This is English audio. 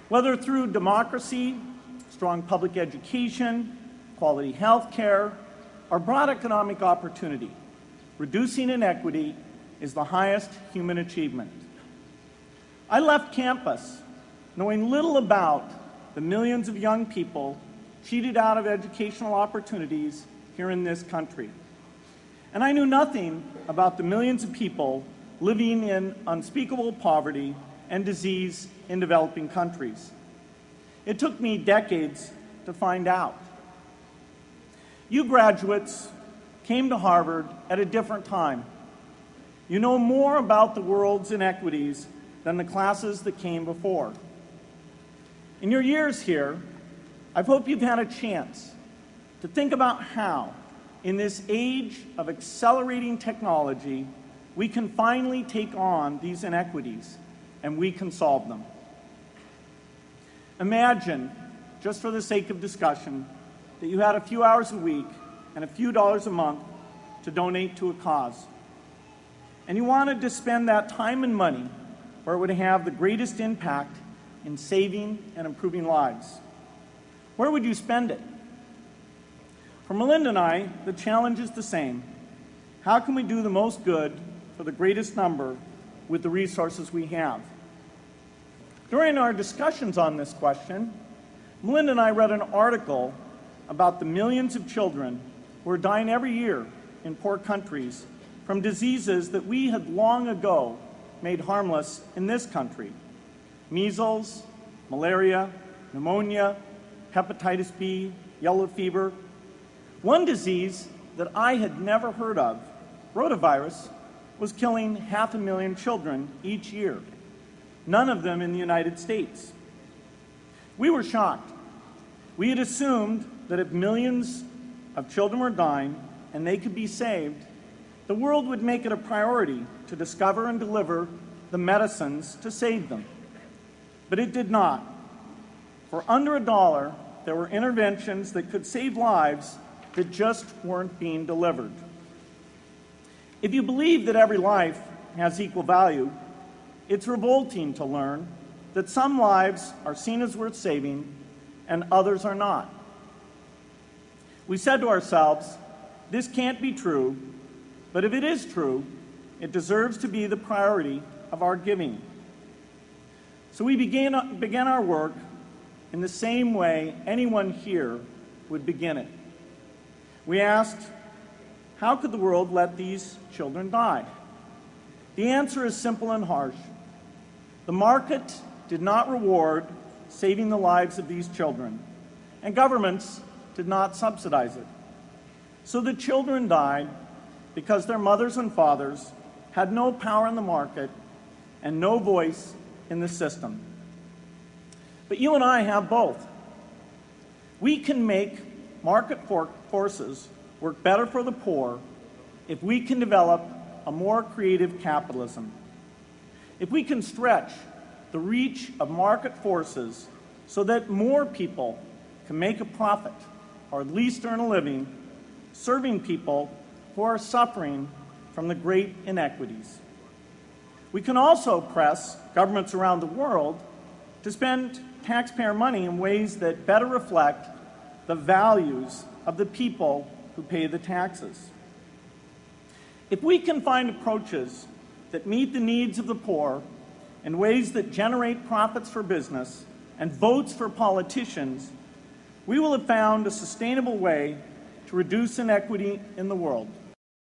Whether through democracy, strong public education, quality health care, or broad economic opportunity, reducing inequity is the highest human achievement. I left campus knowing little about the millions of young people cheated out of educational opportunities here in this country. And I knew nothing about the millions of people living in unspeakable poverty and disease in developing countries. It took me decades to find out. You graduates came to Harvard at a different time. You know more about the world's inequities than the classes that came before. In your years here, I hope you've had a chance to think about how, in this age of accelerating technology, we can finally take on these inequities and we can solve them. Imagine, just for the sake of discussion, that you had a few hours a week and a few dollars a month to donate to a cause. And you wanted to spend that time and money where it would have the greatest impact in saving and improving lives. Where would you spend it? For Melinda and I, the challenge is the same. How can we do the most good for the greatest number with the resources we have? During our discussions on this question, Melinda and I read an article about the millions of children who are dying every year in poor countries from diseases that we had long ago made harmless in this country: measles, malaria, pneumonia, hepatitis B, yellow fever. One disease that I had never heard of, rotavirus, was killing 500,000 children each year, none of them in the United States. We were shocked. We had assumed that if millions of children were dying and they could be saved, the world would make it a priority to discover and deliver the medicines to save them. But it did not. For under $1, there were interventions that could save lives that just weren't being delivered. If you believe that every life has equal value, it's revolting to learn that some lives are seen as worth saving and others are not. We said to ourselves, this can't be true, but if it is true, it deserves to be the priority of our giving. So we began our work in the same way anyone here would begin it. We asked, how could the world let these children die? The answer is simple and harsh. The market did not reward saving the lives of these children, and governments did not subsidize it. So the children died because their mothers and fathers had no power in the market and no voice in the system. But you and I have both. We can make market forces work better for the poor if we can develop a more creative capitalism. If we can stretch the reach of market forces so that more people can make a profit or at least earn a living serving people who are suffering from the great inequities. We can also press governments around the world to spend taxpayer money in ways that better reflect the values of the people who pay the taxes. If we can find approaches that meet the needs of the poor in ways that generate profits for business and votes for politicians, we will have found a sustainable way to reduce inequity in the world.